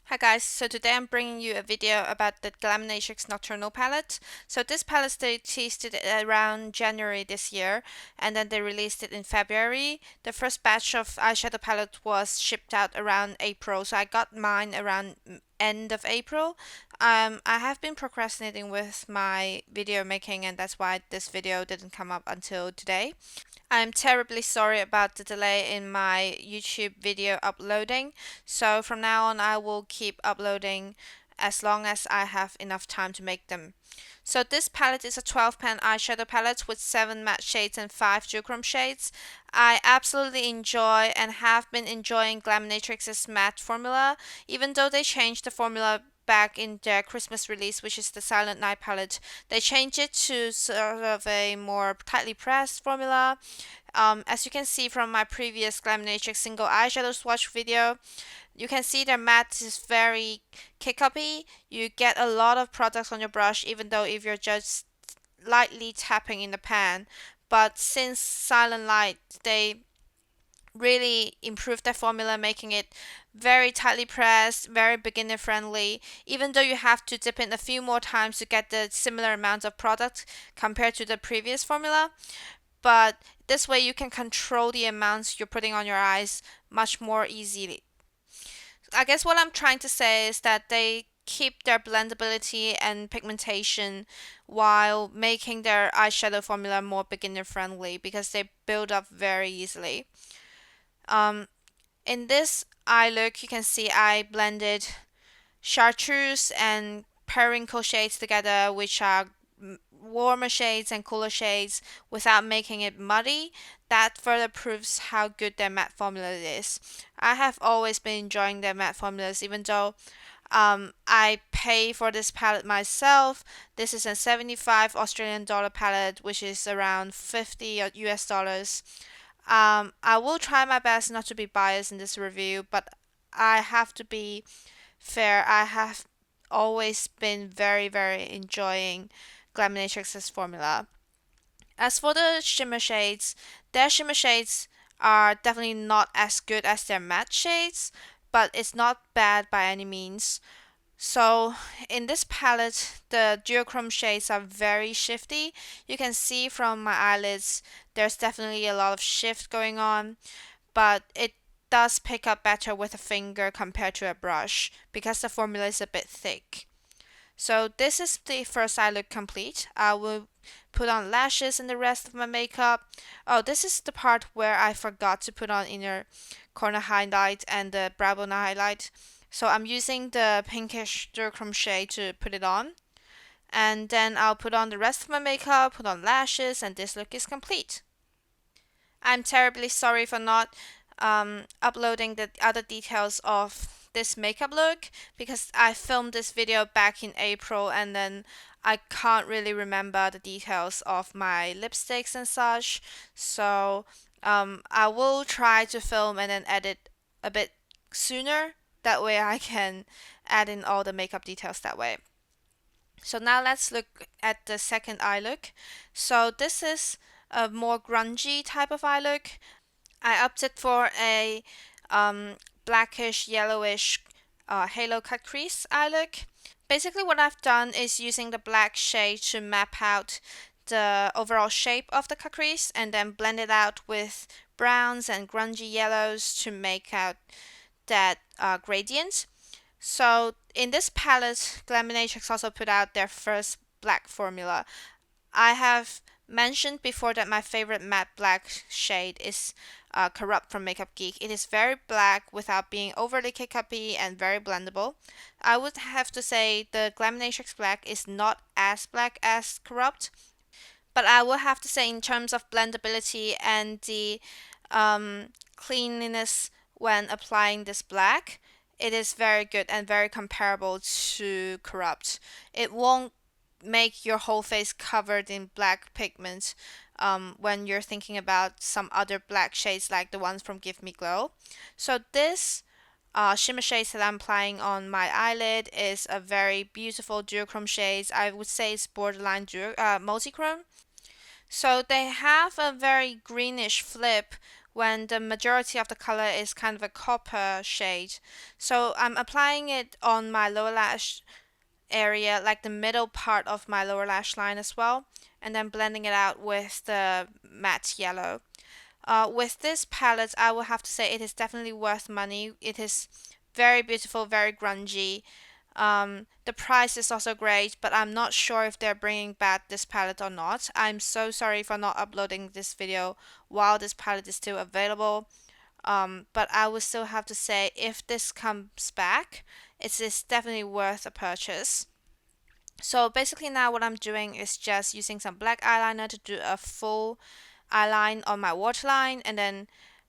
Hi guys, so today I'm bringing you a video about the Glaminatrix Nocturnal palette. So this palette they tested it around January this year and then they released it in February. The first batch of eyeshadow palette was shipped out around April, so I got mine around end of April. I have been procrastinating with my video making and that's why this video didn't come up until today. I'm terribly sorry about the delay in my YouTube video uploading. So from now on, I will keep uploading as long as I have enough time to make them. So this palette is a 12 pan eyeshadow palette with 7 matte shades and 5 duochrome shades. I absolutely enjoy and have been enjoying Glaminatrix's matte formula, even though they changed the formula back in their Christmas release, which is the Silent Night palette. They changed it to sort of a more tightly pressed formula. As you can see from my previous Glaminatrix single eyeshadow swatch video, you can see their matte is very kick-uppy. You get a lot of products on your brush, even though if you're just lightly tapping in the pan. But since Silent Light, they really improved their formula, making it very tightly pressed, very beginner friendly, even though you have to dip in a few more times to get the similar amount of product compared to the previous formula. But this way you can control the amounts you're putting on your eyes much more easily. I guess what I'm trying to say is that they keep their blendability and pigmentation while making their eyeshadow formula more beginner friendly because they build up very easily. Um, in this eye look, you can see I blended chartreuse and periwinkle shades together, which are warmer shades and cooler shades, without making it muddy. That further proves how good their matte formula is. I have always been enjoying their matte formulas, even though I pay for this palette myself. This is a 75 Australian dollar palette, which is around 50 US dollars. I will try my best not to be biased in this review, but I have to be fair. I have always been very enjoying Glaminatrix's formula. As for the shimmer shades, their shimmer shades are definitely not as good as their matte shades, but it's not bad by any means. So in this palette, the duochrome shades are very shifty. You can see from my eyelids, there's definitely a lot of shift going on, but it does pick up better with a finger compared to a brush because the formula is a bit thick. So this is the first eye look complete. I will put on lashes and the rest of my makeup. Oh, this is the part where I forgot to put on inner corner highlight and the brow bone highlight. So I'm using the pinkish duochrome shade to put it on. And then I'll put on the rest of my makeup, put on lashes, and this look is complete. I'm terribly sorry for not uploading the other details of this makeup look because I filmed this video back in April and then I can't really remember the details of my lipsticks and such. So I will try to film and then edit a bit sooner. That way I can add in all the makeup details that way. So now let's look at the second eye look. So this is a more grungy type of eye look. I opted for a blackish yellowish halo cut crease eye look. Basically what I've done is using the black shade to map out the overall shape of the cut crease and then blend it out with browns and grungy yellows to make out that gradient. So in this palette, Glaminatrix also put out their first black formula. I have mentioned before that my favorite matte black shade is Corrupt from Makeup Geek. It is very black without being overly kick-uppy and very blendable. I would have to say the Glaminatrix black is not as black as Corrupt, but I will have to say in terms of blendability and the cleanliness when applying this black, it is very good and very comparable to Corrupt. It won't make your whole face covered in black pigment when you're thinking about some other black shades like the ones from Give Me Glow. So this shimmer shades that I'm applying on my eyelid is a very beautiful duochrome shades. I would say it's borderline multichrome. So they have a very greenish flip when the majority of the color is kind of a copper shade. So I'm applying it on my lower lash area, like the middle part of my lower lash line as well, and then blending it out with the matte yellow. With this palette, I will have to say it is definitely worth money. It is very beautiful, very grungy. The price is also great, but I'm not sure if they're bringing back this palette or not. I'm so sorry for not uploading this video while this palette is still available. But I would still have to say if this comes back, it is definitely worth a purchase. So basically now what I'm doing is just using some black eyeliner to do a full eyeline on my waterline, and then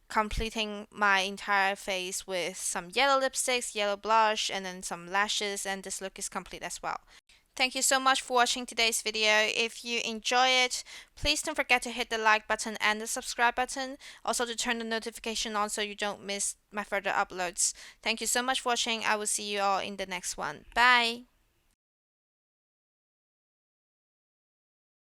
completing my entire face with some yellow lipsticks, yellow blush, and then some lashes, and this look is complete as well. Thank you so much for watching today's video. If you enjoy it, please don't forget to hit the like button and the subscribe button. Also to turn the notification on so you don't miss my further uploads. Thank you so much for watching. I will see you all in the next one. Bye!